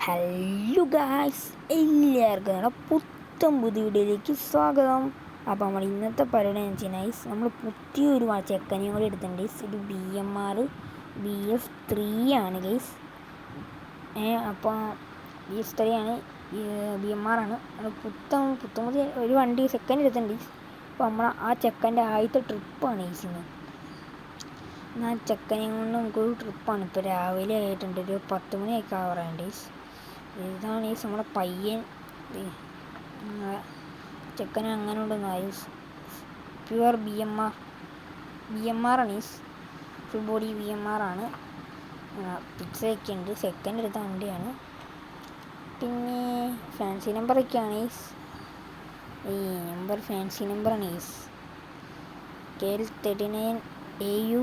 Hello guys, എല്ലാവർക്കും നമ്മുടെ പുത്തൻ പുതിയ വീഡിയോയിലേക്ക് സ്വാഗതം. അപ്പോൾ നമ്മൾ ഇന്നത്തെ പരിപാടി എന്ന് വെച്ചാൽ നമ്മൾ പുതിയൊരു ചെക്കനെയും കൂടി എടുത്തിട്ടുണ്ട്. ഇത് BMR BF3 ആണ് ഗൈസ്. അപ്പോൾ BF3 ആണ്, BMR ആണ്. പുത്തൻ പുതിയ ഒരു വണ്ടി സെക്കൻഡ് എടുത്തിട്ടുണ്ട്. അപ്പോൾ നമ്മൾ ആ ചെക്കൻ്റെ ആദ്യത്തെ ട്രിപ്പാണ് ഗൈസിന്. എന്നാൽ ചെക്കനെയും കൊണ്ട് നമുക്കൊരു ട്രിപ്പാണ്. ഇപ്പോൾ രാവിലെ ആയിട്ടുണ്ട്, ഒരു 10 മണിയൊക്കെ ആവാറുണ്ട്. ഇതാണ് നമ്മുടെ പയ്യൻ. ചെക്കന് അങ്ങനെ ഉണ്ടെന്ന് പ്യുവർ BMR ആണ്. ഫുൾ ബോഡി BMR ആണ്. പിക്സൊക്കെ ഉണ്ട്. സെക്കൻഡ് എടുത്ത വണ്ടിയാണ്. പിന്നെ ഫാൻസി നമ്പറൊക്കെയാണ്. ഈ നമ്പർ ഫാൻസി നമ്പറാണ്. KL39 AU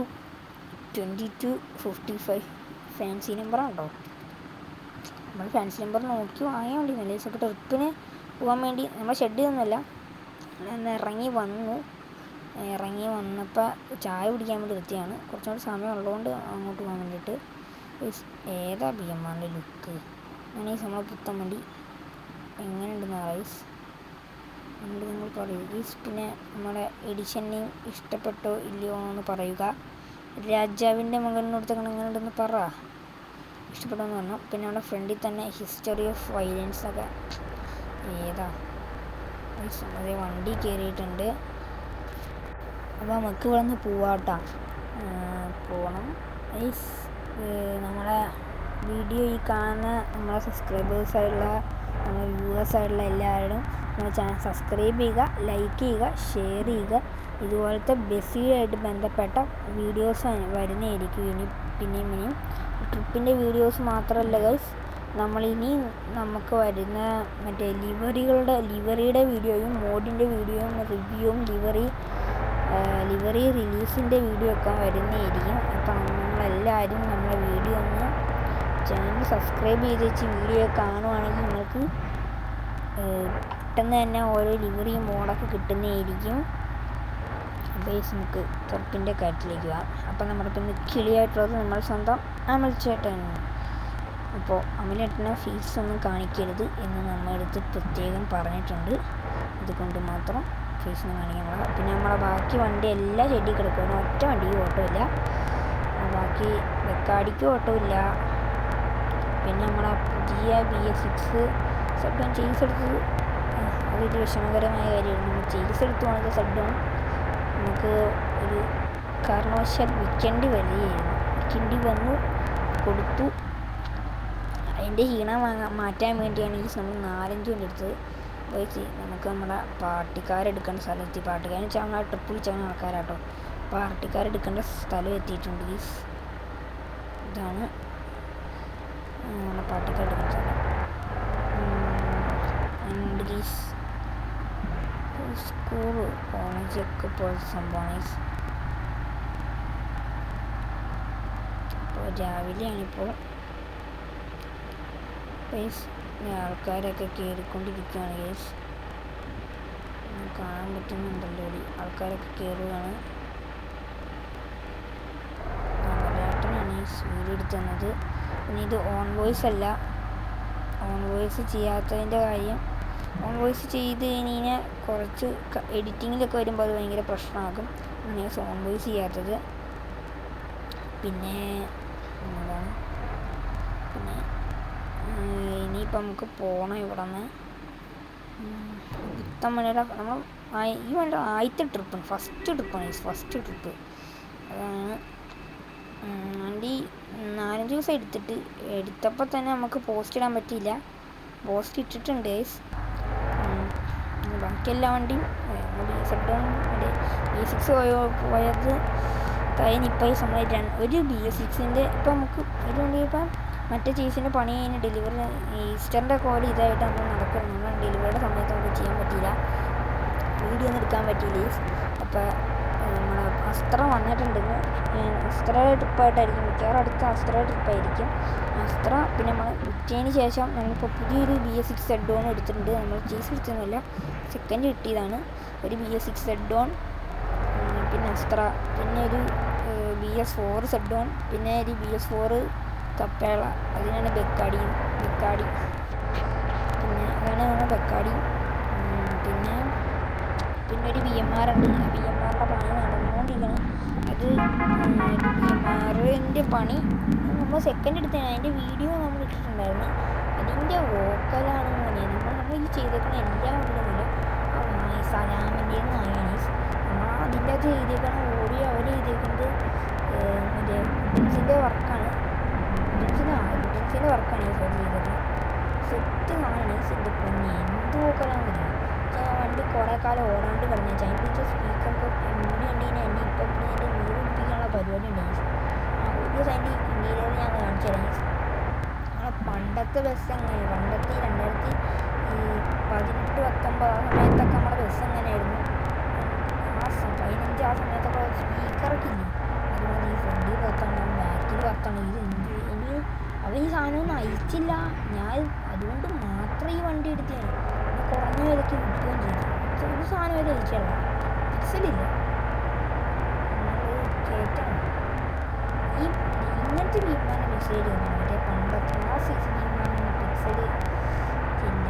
2255 fancy നമ്പറാണോ? നമ്മൾ ഫാൻസി നമ്പർ നോക്കി വാങ്ങിയാൽ മതി. നല്ല ദിവസമൊക്കെ ട്രിപ്പിന് പോകാൻ വേണ്ടി നമ്മൾ ഷെഡ് ചെയ്തൊന്നുമല്ല, ഇറങ്ങി വന്നപ്പോൾ ചായ കുടിക്കാൻ വേണ്ടി എത്തിയാണ്. കുറച്ചുകൂടി സമയം ഉള്ളതുകൊണ്ട് അങ്ങോട്ട് പോകാൻ വേണ്ടിയിട്ട്. ഏതാ BMRൻ്റെ ലുക്ക്? അങ്ങനെ നമ്മളെ പുത്തൻ വണ്ടി എങ്ങനെയുണ്ടെന്ന് അതുകൊണ്ട് നിങ്ങൾ പറയൂ. പിന്നെ നമ്മുടെ എഡിഷനെയും ഇഷ്ടപ്പെട്ടോ ഇല്ലയോ എന്ന് പറയുക. രാജാവിൻ്റെ മകനോടത്തൊക്കെ എങ്ങനെയുണ്ടെന്ന് പറ, ഇഷ്ടപ്പെട്ടെന്ന് പറഞ്ഞു. പിന്നെ നമ്മുടെ ഫ്രണ്ടിൽ തന്നെ ഹിസ്റ്ററി ഓഫ് വയലൻസ് ഒക്കെ ഏതാ അതേ വണ്ടി കയറിയിട്ടുണ്ട്. അപ്പോൾ നമുക്ക് ഇവിടെ നിന്ന് പോകണം. നമ്മളെ വീഡിയോ ഈ കാണുന്ന നമ്മളെ സബ്സ്ക്രൈബേഴ്സായിട്ടുള്ള നമ്മുടെ വ്യൂവേഴ്സായിട്ടുള്ള എല്ലാവരും നമ്മുടെ ചാനൽ സബ്സ്ക്രൈബ് ചെയ്യുക, ലൈക്ക് ചെയ്യുക, ഷെയർ ചെയ്യുക. ഇതുപോലത്തെ ബസ്സിലായിട്ട് ബന്ധപ്പെട്ട വീഡിയോസ് വരുന്നതായിരിക്കും പിന്നെയും ട്രിപ്പിൻ്റെ വീഡിയോസ് മാത്രമല്ല ഗൈസ്, നമ്മളിനി നമുക്ക് വരുന്ന മറ്റേ ലിവറിയുടെ വീഡിയോയും മോഡിൻ്റെ വീഡിയോയും റിവ്യൂവും ലിവറി റിലീസിൻ്റെ വീഡിയോ ഒക്കെ വരുന്നതായിരിക്കും. അപ്പം നമ്മളെല്ലാവരും നമ്മളെ വീഡിയോ ഒന്ന് ചാനൽ സബ്സ്ക്രൈബ് ചെയ്ത് വെച്ച് വീഡിയോ കാണുവാണെങ്കിൽ നിങ്ങൾക്ക് പെട്ടെന്ന് തന്നെ ഓരോ ലിവറി മോഡൊക്കെ കിട്ടുന്നതായിരിക്കും. ബേസ് നമുക്ക് ട്രിപ്പിൻ്റെ കാര്യത്തിലേക്ക് പോകാം. അപ്പം നമ്മുടെ പിന്നെ കിളിയായിട്ടുള്ളത് നമ്മൾ സ്വന്തം അമൽച്ചേട്ടൻ. അപ്പോൾ അമലേട്ടനെ ഫീസൊന്നും കാണിക്കരുത് എന്ന് നമ്മളെടുത്ത് പ്രത്യേകം പറഞ്ഞിട്ടുണ്ട്. ഇതുകൊണ്ട് മാത്രം ഫീസൊന്നും കാണിക്കാൻ. പിന്നെ നമ്മളെ ബാക്കി വണ്ടി എല്ലാം ഷെഡിൽ കിടക്കുന്നു. ഒറ്റ വണ്ടിക്ക് ഓട്ടോ ഇല്ല. ബാക്കി വെക്കാടിക്ക് ഓട്ടോ ഇല്ല. പിന്നെ നമ്മളെ പുതിയ BF6 സെഡോൺ ചേസ് എടുത്തത് അതൊരു വിഷമകരമായ കാര്യമാണ്. നമ്മൾ ചേസ് എടുത്തു പോകണത് സെഡോൺ നമുക്ക് ഒരു കാരണവശാൽ വിൽക്കേണ്ടി വന്നു കൊടുത്തു. അതിൻ്റെ ക്ഷീണം മാറ്റാൻ വേണ്ടിയാണ് നമ്മൾ 4-5 വണ്ടി എടുത്തത്. നമുക്ക് നമ്മുടെ പാർട്ടിക്കാരെടുക്കേണ്ട സ്ഥലം എത്തി. പാർട്ടിക്കാരെന്ന് വെച്ചാൽ നമ്മളെ ട്രിപ്പ് വിളിച്ചാൽ ആൾക്കാരാട്ടോ. പാർട്ടിക്കാരെടുക്കേണ്ട സ്ഥലം എത്തിയിട്ടുണ്ട്. ഇതാണ് നമ്മളെ പാർട്ടിക്കാരെടുക്കേണ്ട സ്ഥലം. സ്കൂള് കോളേജൊക്കെ പോലത്തെ സംഭവമാണ്. ഇപ്പോൾ രാവിലെയാണിപ്പോൾ. ആൾക്കാരൊക്കെ കയറിക്കൊണ്ടിരിക്കുകയാണ്. കാണാൻ പറ്റുന്നുണ്ടല്ലോ, ആൾക്കാരൊക്കെ കയറുകയാണ്. മലയാളത്തിനാണ് വീഡിയോ എടുത്ത് തന്നത്. പിന്നെ ഇത് ഓൺ വോയിസ് അല്ല. ഓൺ വോയിസ് ചെയ്യാത്തതിൻ്റെ കാര്യം, ഓൺ വോയിസ് ചെയ്ത് കഴിഞ്ഞാൽ കുറച്ച് എഡിറ്റിങ്ങിലൊക്കെ വരുമ്പോൾ അത് ഭയങ്കര പ്രശ്നമാകും. അങ്ങനെ ഓൺ വോയിസ് ചെയ്യാത്തത്. പിന്നെ ഇനിയിപ്പോൾ നമുക്ക് പോകണം ഇവിടെ നിന്ന്. പുത്തൻ മണിയുടെ നമ്മൾ ഈ വേണ്ട ആദ്യത്തെ ട്രിപ്പാണ്, ഫസ്റ്റ് ട്രിപ്പ്. അതാണ് വണ്ടി 4-5 ദിവസം എടുത്തപ്പോൾ തന്നെ നമുക്ക് പോസ്റ്റ് ഇടാൻ പറ്റിയില്ല. പോസ്റ്റ് ഇട്ടിട്ടുണ്ട്. ബാക്കി എല്ലാ വണ്ടിയും സെഡോൺ BF6 പോയത് കഴിഞ്ഞിപ്പോൾ നമ്മൾ ഒരു BF6ൻ്റെ ഇപ്പം നമുക്ക് ഒരു വണ്ടി ഇപ്പം മറ്റേ ചേസിൻ്റെ പണി കഴിഞ്ഞ് ഡെലിവറി ഈസ്റ്ററിൻ്റെ കോഡ് ഇതായിട്ട് നമ്മൾ നടക്കണം. നമ്മൾ ഡെലിവറിയുടെ സമയത്ത് നമുക്ക് ചെയ്യാൻ പറ്റിയില്ല, വീഡിയോ ഒന്നും എടുക്കാൻ പറ്റിയില്ല. അപ്പോൾ നമ്മുടെ അസ്ത്ര വന്നിട്ടുണ്ടെന്ന്. അസ്ത്രയുടെ ട്രിപ്പായിട്ടായിരിക്കും മിക്കവാറും അടുത്ത അസ്ത്രയുടെ ട്രിപ്പായിരിക്കും. അസ്ത്ര പിന്നെ നമ്മൾ വിറ്റതിന് ശേഷം നമ്മളിപ്പോൾ പുതിയൊരു BF6 സെഡോൺ എടുത്തിട്ടുണ്ട്. നമ്മൾ ചേസ് എടുത്തൊന്നുമില്ല, സെക്കൻഡ് കിട്ടിയതാണ്. ഒരു BF6 സെഡോൺ, പിന്നെ അസ്ത്ര, പിന്നെ ഒരു BS4 സെഡോൺ, പിന്നെ ഒരു BS4 കപ്പേള, അതിനാണ് ബെക്കാടി പിന്നെ ഒരു BMR ഉണ്ട്. BMRൻ്റെ പണി നടന്നുകൊണ്ടിരിക്കണം. അത് BMRൻ്റെ പണി നമ്മൾ സെക്കൻഡ് എടുത്തതാണ്. അതിൻ്റെ വീഡിയോ നമ്മൾ ഇട്ടിട്ടുണ്ടായിരുന്നു. അതിൻ്റെ വോക്കലാണ് നമ്മൾ ഈ ചെയ്തേക്കുന്ന എല്ലാം ഉണ്ടെന്നില്ല. സലാമിൻ്റെ നായണീസ് നമ്മൾ അതിൻ്റെ അകത്ത് ചെയ്തേക്കുന്ന ഓഡിയോ അവർ ചെയ്തേക്കുന്നത് മറ്റേ ഡിൻസിൻ്റെ വർക്കാണ്. ഡിൻസിൻ്റെ വർക്കാണ് ഈ സൈഡ് ചെയ്തത്. സെറ്റ് നായണീസ് എൻ്റെ പൊന്നി എന്ത് വോക്കലാണ് മതി. വണ്ടി കുറേ കാലം ഓടാണ്ട് കിടന്നു വെച്ചാൽ അതിൻ്റെ സ്പീക്കർക്ക് മുടി ഉണ്ടെങ്കിൽ എന്നെ ഇപ്പം എൻ്റെ വീട് പിടിപ്പിക്കാനുള്ള പരിപാടി ഉണ്ടായി. ഒരു ദിവസം അതിൻ്റെ ഇന്ത്യയിൽ ഞാൻ കാണിച്ചു തരാം. നമ്മളെ പണ്ടത്തെ ബസ് എങ്ങനെ പണ്ടത്തെ 2018-19 ആ സമയത്തൊക്കെ നമ്മുടെ ബസ് എങ്ങനെയായിരുന്നു. 15 ആ സമയത്തൊക്കെ സ്പീക്കറൊക്കെ ഇല്ലേ. അതുപോലെ ഈ ഫ്രണ്ടിൽ കത്തണം ബാക്കിൽ കത്തണം. ഇനി അവ ഈ സാധനമൊന്നും അയച്ചില്ല. ഞാൻ അതുകൊണ്ട് മാത്രം ഈ വണ്ടി എടുത്തതാണ്. കുറഞ്ഞ വിലയ്ക്ക് വിൽക്കുകയും ചെയ്തു. ഒരു സാധനം വരെ അയച്ചല്ല. പിക്സലില്ല. നമ്മൾ കയറ്റണം. ഈ ഇങ്ങനത്തെ ഭീമാന മെസ്സേജ് വന്നു. മറ്റേ പണ്ടത്തെ ആ സൈസ് ഭീമാന പിക്സല് ഇല്ല.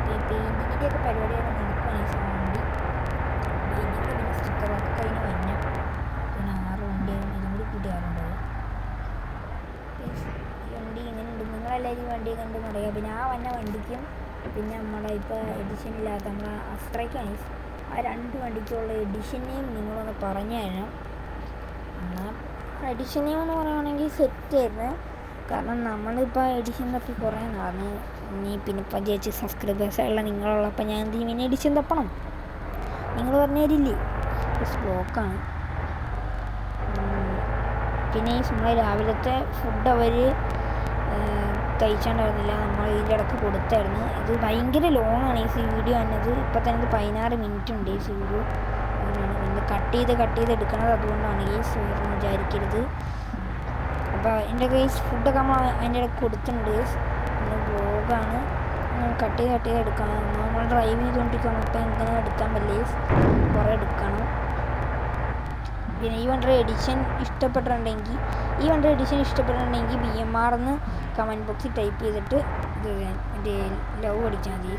പെയിൻറ്റിങ്ങിൻ്റെയൊക്കെ പരിപാടിയൊക്കെ നടക്കുകയാണ് ഈ വണ്ടി. പെയിൻറ്റിങ് പിന്നെ സ്റ്റിക്കറൊക്കെ കഴിഞ്ഞ് വന്ന പിന്നെ 6 വണ്ടിയായിരുന്നു. ഇതും കൂടി കൂട്ടി 6 ഉണ്ടാവും. ഈ വണ്ടി ഇങ്ങനെ ഉണ്ട്. നിങ്ങളെല്ലാവരും ഈ വണ്ടി കണ്ട് പറയാം. പിന്നെ ആ വന്ന വണ്ടിക്കും പിന്നെ നമ്മളെ ഇപ്പോൾ എഡിഷൻ ഇല്ലാത്ത നമ്മളെ അസ്ത്രയ്ക്കാണ്. ആ 2 വണ്ടിക്കുള്ള എഡിഷൻ നെയിം നിങ്ങളൊന്ന് പറഞ്ഞു തരണം. എന്നാൽ എഡിഷൻ നെയിം എന്ന് പറയുകയാണെങ്കിൽ സെറ്റായിരുന്നു. കാരണം നമ്മളിപ്പോൾ എഡിഷൻ തപ്പി കുറേ നാളെ ഇനി പിന്നെ ഇപ്പം ചേച്ചി സബ്സ്ക്രൈബേഴ്സായുള്ള നിങ്ങളുള്ളപ്പോൾ ഞാൻ എന്ത് പിന്നെ എഡിഷൻ തപ്പണം. നിങ്ങൾ പറഞ്ഞു തരില്ലേ. ബ്ലോക്കാണ്. പിന്നെ ഈ നമ്മളെ രാവിലത്തെ ഫുഡ് അവർ കഴിച്ചിട്ടുണ്ടായിരുന്നില്ല. നമ്മൾ ഇതിൻ്റെ ഇടയ്ക്ക് കൊടുത്തായിരുന്നു. ഇത് ഭയങ്കര ലോങ്ങാണ് ഈ വീഡിയോ വന്നത്. ഇപ്പം തന്നെ ഇത് 16 മിനിറ്റ് ഉണ്ട് ഈ വീഡിയോ. അങ്ങനെയാണ് കട്ട് ചെയ്ത് എടുക്കണത്. അതുകൊണ്ടാണ് ഈ വേറെ വിചാരിക്കരുത്. അപ്പോൾ എൻ്റെ കയ്യിൽ ഫുഡൊക്കെ നമ്മൾ അതിൻ്റെ ഇടയ്ക്ക് കൊടുത്തിട്ടുണ്ട്. പിന്നെ വ്ലോഗാണ്. കട്ട് ചെയ്ത് എടുക്കണം. നമ്മൾ ഡ്രൈവ് ചെയ്തുകൊണ്ടിരിക്കണം. അപ്പോൾ എന്തിനാ എടുക്കാൻ പറ്റില്ല. കുറേ എടുക്കണം. പിന്നെ ഈ വണ്ടിയുടെ എഡിഷൻ ഇഷ്ടപ്പെട്ടിട്ടുണ്ടെങ്കിൽ BMR എന്ന് കമൻറ്റ് ബോക്സിൽ ടൈപ്പ് ചെയ്തിട്ട് എൻ്റെ ലവ് അടിച്ചാൽ മതി.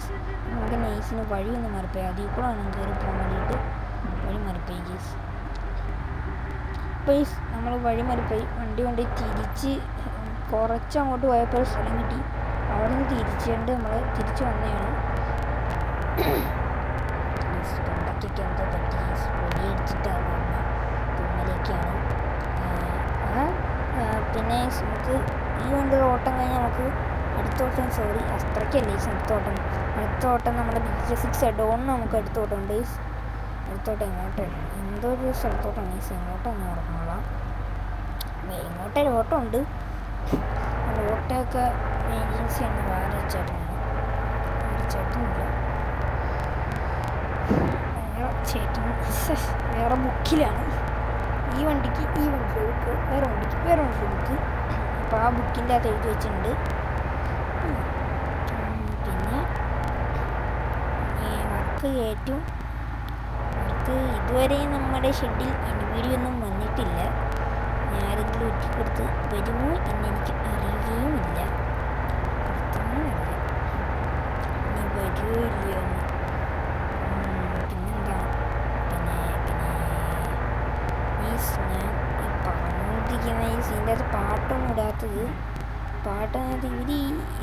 നമുക്ക് നൈസിന് വഴിയൊന്ന് മറിപ്പോയി. അതിൽ കൂടെ വേണം കയറി പോകാൻ വേണ്ടിയിട്ട്. വഴി മറിപ്പോയി ഗീസ്. അപ്പോൾ നമ്മൾ വഴി മറിപ്പോയി. വണ്ടി തിരിച്ച് കുറച്ച് അങ്ങോട്ട് പോയപ്പോൾ ഒരു സ്ഥലം കിട്ടി. അവിടെ നിന്ന് തിരിച്ചുകൊണ്ട് നമ്മൾ തിരിച്ച് വന്നതാണ്. തൊണ്ടയ്ക്കൊക്കെ എന്തോ പറ്റി. പൊടി അടിച്ചിട്ടാണ് തുമ്മലേക്കാണ്. പിന്നെ നമുക്ക് ഈ വണ്ടി ഓട്ടം കഴിഞ്ഞാൽ നമുക്ക് അടുത്തോട്ടം അത്രയ്ക്കല്ലേ അടുത്തോട്ടം നമ്മുടെ BJ6 എഡോണിന് നമുക്ക് അടുത്തോട്ടമുണ്ട്. അടുത്തോട്ടം എങ്ങോട്ടാണ് എന്തോ ഒരു സ്ഥലത്തോട്ടാണ് എങ്ങോട്ടാണ് ഓടണോളാം. ഇങ്ങോട്ടൊരു ഓട്ടം ഉണ്ട്. ഓട്ടമൊക്കെ ഏജൻസിയാണ്. വേറെ ചേട്ടനില്ല. വേറെ ബുക്കിലാണ്. ഈ വണ്ടിക്ക് ബുക്ക്, വേറെ വണ്ടിക്ക് ബുക്ക്. അപ്പോൾ ആ ബുക്കിൻ്റെ അകത്ത് എഴുതി വെച്ചിട്ടുണ്ട്. പിന്നെ വർക്ക് കയറ്റും. വർക്ക് ഇതുവരെയും നമ്മുടെ ഷെഡിൽ വീഡിയോ ഒന്നും വന്നിട്ടില്ല. ആരെങ്കിലും ഒറ്റിക്കൊടുത്ത് വരുമോ എന്നെനിക്ക് അറിയുകയുമില്ല. ഇനി വരുമോ ഇല്ലയോ എന്ന്. പിന്നെന്താ ഞാൻ ഈ പറഞ്ഞുകൊണ്ടിരിക്കുന്ന ഈ സീൻ്റെ അകത്ത് പാട്ടൊന്നും ഇടാത്തത്. പാട്ടതിനകത്ത് ഇവർ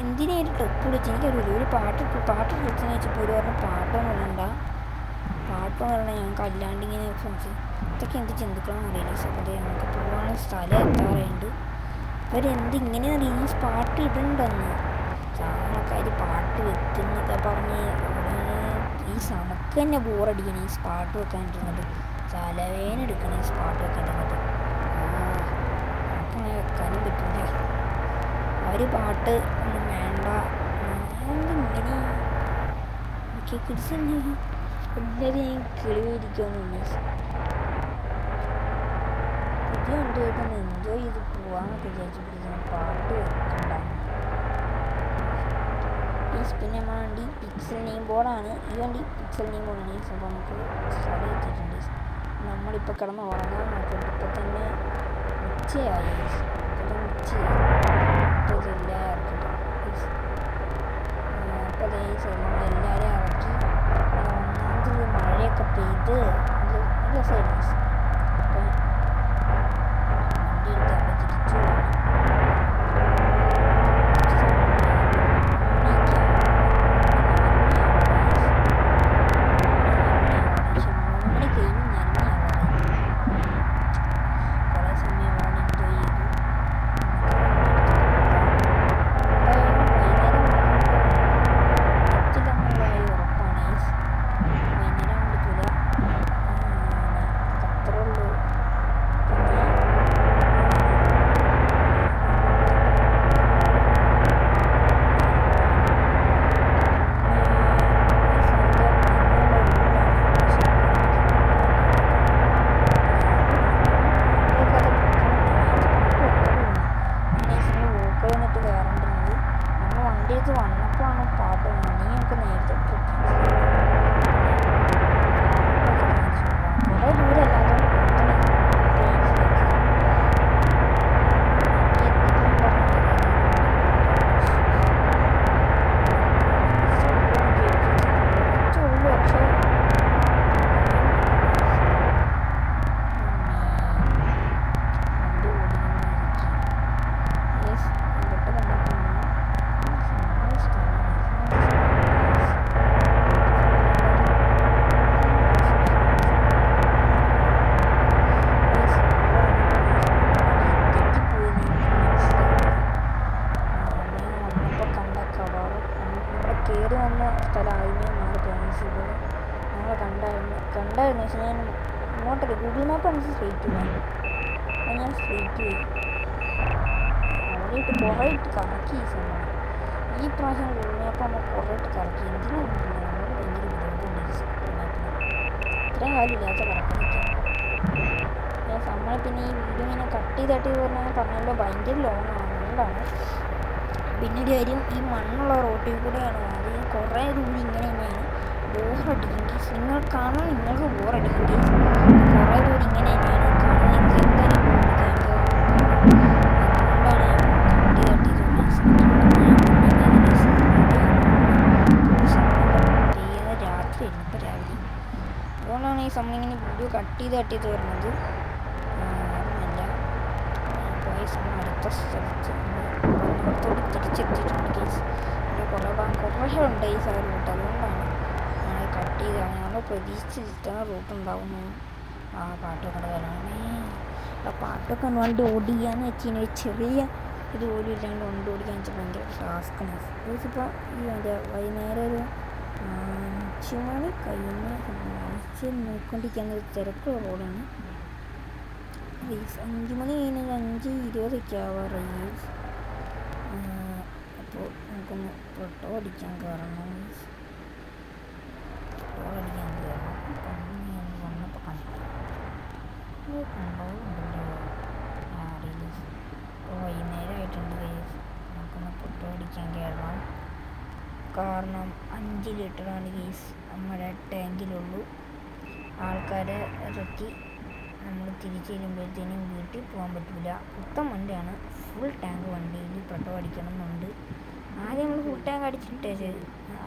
എന്തിനായിട്ട് ടൊപ്പ് വിളിച്ച് എനിക്കറിയില്ല. ഒരു പാട്ട് വിളിച്ചെന്ന് വെച്ചപ്പോൾ ഒരു പറഞ്ഞ പാട്ടൊന്നും ഇടണ്ട. പാട്ടൊന്നും ഇടണ്ട. ഞങ്ങൾക്ക് അല്ലാണ്ട് ഇങ്ങനെ ഇതൊക്കെ എന്ത് ചിന്തിക്കണമെന്ന് അറിയില്ല. സത്യം ഞങ്ങൾക്ക് പോകാനുള്ള സ്ഥലം എത്താറുണ്ട്. ഇവരെന്തിങ്ങനെ ഈ പാട്ട് ഇടണ്ടെന്ന് സാധാരണക്കാർ പാട്ട് വെക്കുന്നൊക്കെ പറഞ്ഞ് ഈ നമുക്ക് തന്നെ ബോറടിക്കണം ഈ പാട്ട് വെക്കാനിരുന്നത്. തലവേന എടുക്കണം ഈ പാട്ട് വെക്കാനിരുന്നത്. നമുക്കങ്ങനെ വെക്കാനും പറ്റില്ല. അവർ പാട്ട് ഒന്നും വേണ്ട. എന്തിങ്ങനെ കിഡ്സ് എല്ലാവരും കിളിയിരിക്കുമെന്ന് പുതിയ വണ്ടിയായിട്ട് ഒന്ന് എൻജോയ് ചെയ്ത് പോകാമെന്നൊക്കെ വിചാരിച്ചു പിടിക്കുന്ന പാട്ട് വെക്കണ്ട. പിന്നെ നമ്മുടെ വണ്ടി പിക്സൽ നെയിം ബോർഡാണ്. ഈ വണ്ടി പിക്സൽ നെയിം ബോർഡാണ്. അപ്പോൾ നമുക്ക് സ്ഥലം എത്തിയിട്ടുണ്ട്. നമ്മളിപ്പോൾ കിടന്ന് ഉറങ്ങാൻ നോക്കിയിട്ട് ഇപ്പോൾ തന്നെ ഉച്ചയായി. ഇപ്പോൾ ഇതെല്ലാം ഇറക്കിയിട്ട് അപ്പോൾ നമ്മളെല്ലാവരും ഇറക്കി. ഒന്നാമത് മഴയൊക്കെ അപ്പോൾ ഇത് നല്ല സൈഡ്സ് അപ്പോൾ വണ്ടി എടുത്ത് അവിടെ തിരിച്ചു വന്നപ്പോഴാണ് പാട്ട് നീ എനിക്ക് നേരത്തെ കുറേ ദൂരമല്ലാതെ കയറി വന്ന സ്ഥലമായിരുന്നു മാറി പ്ലാനിച്ചത് ഞങ്ങൾ കണ്ടായിരുന്നു പക്ഷേ ഞാൻ ഇങ്ങോട്ടൊക്കെ ഗൂഗിൾ മാപ്പ് അനുസരിച്ച് സ്ട്രേറ്റ് പോയി അപ്പോൾ ഞാൻ സ്ട്രേറ്റ് പോയി അവിടെ ഇട്ട് കുറേ ഇട്ട് കറക്കി ഈ സമയം ഈ പ്രാവശ്യം ഗൂഗിൾ മാപ്പ് നമ്മൾ കുറേ ഇട്ട് കറക്കി എന്തിനാണ് നമ്മൾ ഭയങ്കര ബുദ്ധിമുട്ടുണ്ട് ഗൂഗിൾ മാപ്പിന് ഇത്രയും കാര്യമില്ലാത്ത കറക്കാനൊക്കെ നമ്മൾ പിന്നെ ഈ വീഡിയോ ഇങ്ങനെ കട്ട് ചെയ്തിട്ട് പറഞ്ഞാൽ ഭയങ്കര ലോങ് ആവുന്നതുകൊണ്ടാണ് പിന്നെ ഒരു കാര്യം ഈ മണ്ണുള്ള റോട്ടിൽ കൂടെയാണ് അത് കുറേ ദൂരം ഇങ്ങനെ തന്നെയാണ് ബോറടിക്കും നിങ്ങൾ കാണാൻ നിങ്ങൾക്ക് ബോറടിക്കും കുറേ ദൂരം ഇങ്ങനെ തന്നെയാണ് കാണാൻ എനിക്ക് എന്തായാലും ചെയ്യുന്ന രാത്രിയായിരുന്നു ഇപ്പോൾ രാവിലെ അതുകൊണ്ടാണ് ഈ സമയം ഇങ്ങനെ വീഡിയോ കട്ട് ചെയ്ത് വരുന്നത് ഓർമ്മയില്ല പോയ സമയം അടുത്ത സ്ഥലത്ത് പുറത്തോട്ട് തിരിച്ചെത്തിയിട്ടുണ്ട് കേസ് എൻ്റെ കുറേ ഉണ്ട് ഈ സൈഡ് റൂട്ട് അതുകൊണ്ടാണ് ഞങ്ങൾ കട്ട് ചെയ്താണ് ഞങ്ങൾ പ്രതീക്ഷിച്ചിരിക്കുന്ന റൂട്ട് ഉണ്ടാവുന്നു ആ പാട്ടൊക്കെ വരാണേ ആ പാട്ടൊക്കെ വണ്ടി ഓടിക്കാന്ന് വെച്ചാൽ ചെറിയ ഇത് പോലും ഇല്ലാണ്ട് വണ്ടി ഓടിക്കാൻ വെച്ചാൽ ഭയങ്കര ടാസ്ക്കാണ് ഇപ്പോൾ ഈ എൻ്റെ വൈകുന്നേരം ഒരു 5 മണി കഴിഞ്ഞ് നോക്കിക്കൊണ്ടിരിക്കുന്ന ഒരു തിരക്കുള്ള റോഡാണ് 5 മണി കഴിഞ്ഞാൽ 5:20 ആവാറായി അപ്പോൾ നമുക്കൊന്ന് പെട്രോൾ അടിക്കാൻ കയറണം അപ്പം ഞാൻ വന്നപ്പോൾ കണ്ടോണ്ടല്ലോ അറിയില്ല ഇപ്പോൾ വൈകുന്നേരമായിട്ടുണ്ട് നമുക്കൊന്ന് പെട്രോൾ അടിക്കാൻ കയറണം കാരണം 5 ലിറ്ററാണ് കേസ് നമ്മുടെ ടാങ്കിലുള്ളൂ ആൾക്കാരെ ഇറക്കി നമ്മൾ തിരിച്ച് ചെല്ലുമ്പോഴത്തേനും വീട്ടിൽ പോകാൻ പറ്റില്ല പുത്തൻ വണ്ടിയാണ് ഫുൾ ടാങ്ക് വണ്ടിയിൽ പെട്രോൾ അടിക്കണം എന്നുണ്ട് ആദ്യം നമ്മൾ ഫുൾ ടാങ്ക് അടിച്ചിട്ടേ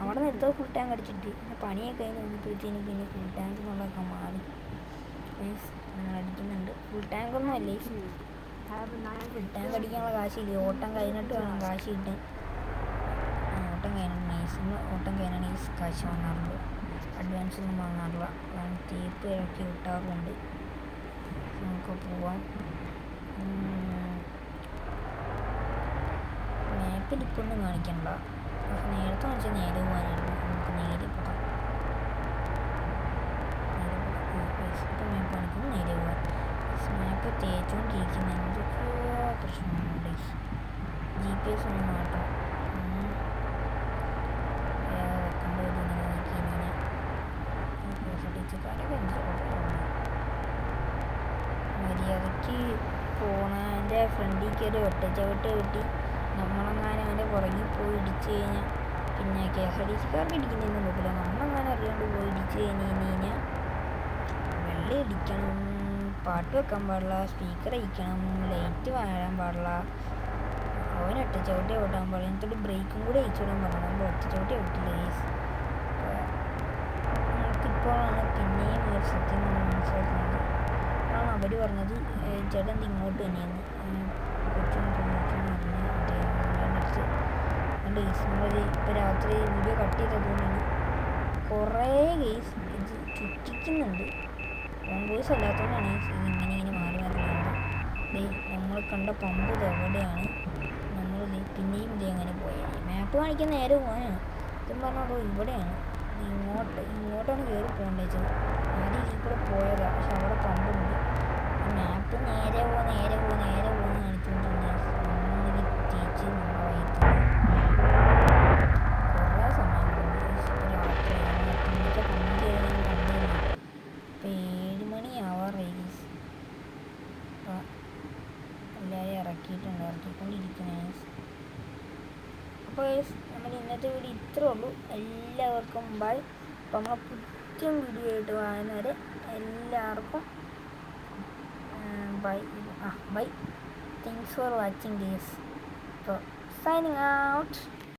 അവിടെ നിന്ന് എടുത്തത് ഫുൾ ടാങ്ക് അടിച്ചിട്ട് പിന്നെ പണിയൊക്കെ കഴിഞ്ഞ് വന്നപ്പോഴത്തേനും പിന്നെ ഫുൾ ടാങ്ക് എന്നുള്ളതൊക്കെ മാറി നമ്മൾ അടിക്കുന്നുണ്ട് ഫുൾ ടാങ്ക് ഒന്നും അല്ലേ ഫുൾ ടാങ്ക് അടിക്കാനുള്ള കാശില്ല ഓട്ടം കഴിഞ്ഞിട്ട് വേണം കാശ് കിട്ടാൻ ഓട്ടം കഴിഞ്ഞിട്ട് നേഴ്സിന് ഓട്ടം കഴിഞ്ഞാൽ കാശ് വാങ്ങാറുണ്ട് അഡ്വാൻസ് ഒന്നും വാങ്ങാറില്ല തേപ്പ് ഇറക്കി കിട്ടാറുണ്ട് നമുക്ക് പോവാം മാപ്പിൽ ഇപ്പൊന്നും കാണിക്കണ്ട പക്ഷെ നേരത്തെ വെച്ചാൽ നേരെ പോകാനായിരുന്നു നമുക്ക് നേരെ പോകാം ഇപ്പം മാപ്പ് കാണിക്കുമ്പോൾ നേരെ പോകാം മാപ്പ് തേച്ചുകൊണ്ടിരിക്കുന്ന എന്തൊക്കെയോ പ്രശ്നങ്ങളുണ്ട് GPS ഒന്നും മാറ്റാം വെക്കേണ്ട ഒരു ഇങ്ങനെ നോക്കി ഇങ്ങനെ ടീച്ചർക്കാരൊക്കെ മര്യാദയ്ക്ക് പോണതിൻ്റെ ഫ്രണ്ടിൽ കയറി ഒറ്റച്ചവിട്ട് കിട്ടി നമ്മളെങ്ങാനും അതിൻ്റെ പുറകിൽ പോയി ഇടിച്ച് കഴിഞ്ഞാൽ പിന്നെ KSRTCക്കാർക്ക് ഇടിക്കുന്നതൊന്നും നോക്കില്ല നമ്മളെങ്ങാനും അറിയാണ്ട് പോയി ഇടിച്ച് കഴിഞ്ഞാൽ വെള്ളം ഇടിക്കണം പാട്ട് വെക്കാൻ പാടില്ല സ്പീക്കർ അയക്കണം ലൈറ്റ് വരാൻ പാടില്ല അവൻ ഒറ്റച്ചവിട്ടി ഓട്ടാൻ പാടില്ല എന്നിട്ട് ബ്രേക്കും കൂടെ അയച്ചുവിടാൻ പാടില്ല നമ്മൾ ഒറ്റച്ചവിട്ടി ഓട്ടില്ല നമുക്ക് ഇപ്പോഴാണ് പിന്നെയും ഒരു സത്യം നമ്മൾ മനസ്സിലാക്കുന്നത്. അതാണ് അവർ പറഞ്ഞത് ചേട്ടൻ ഇങ്ങോട്ട് തന്നെയാണ് കൊച്ചും പറഞ്ഞ് രണ്ട് കേസ് നമ്മളത് ഇപ്പോൾ രാത്രി വീഡിയോ കട്ട് ചെയ്തതുകൊണ്ടാണ് കുറേ കേസ് ഇത് ചുറ്റിക്കുന്നുണ്ട്. ഓൺ വോയിസ് അല്ലാത്തതുകൊണ്ടാണ് ഇങ്ങനെ മാറി പോകുന്നത്. നമ്മൾ കണ്ട പമ്പ് ഇത് എവിടെയാണ്, നമ്മൾ പിന്നെയും ഇത് എങ്ങനെ പോയത് മാപ്പ് കാണിക്കാൻ നേരെ പോകാനാണ്. ഇതും പറഞ്ഞോ ഇവിടെയാണ്, ഇങ്ങോട്ടാണ് കയറി പോകേണ്ടത് വെച്ചത്. ആദ്യം ഇതിൽ കൂടെ പോയതാണ്, പക്ഷെ അവിടെ പമ്പുണ്ട്. മാപ്പ് നേരെ പോകുന്ന കാണിച്ചുകൊണ്ടിരുന്ന തിരിച്ച് നമ്മളെ വൈകിട്ട് കുറേ സമയം രാത്രി പമ്പ് കണ്ടില്ല. ഇപ്പം 7 മണിയാവാറായി. അപ്പം എല്ലാവരെയും ഇറക്കിക്കൊണ്ടിരിക്കുന്നതാണ്. അപ്പോൾ നമ്മൾ ഇന്നത്തെ വീഡിയോ ഇത്രേ ഉള്ളൂ. എല്ലാവർക്കും ബൈ. അപ്പോൾ നമ്മളെ പുതിയ വീഡിയോ ആയിട്ട് കാണുന്നവരെ എല്ലാവർക്കും bye. Bye. Thanks for watching this. അപ്പോൾ സൈനിങ് ഔട്ട്.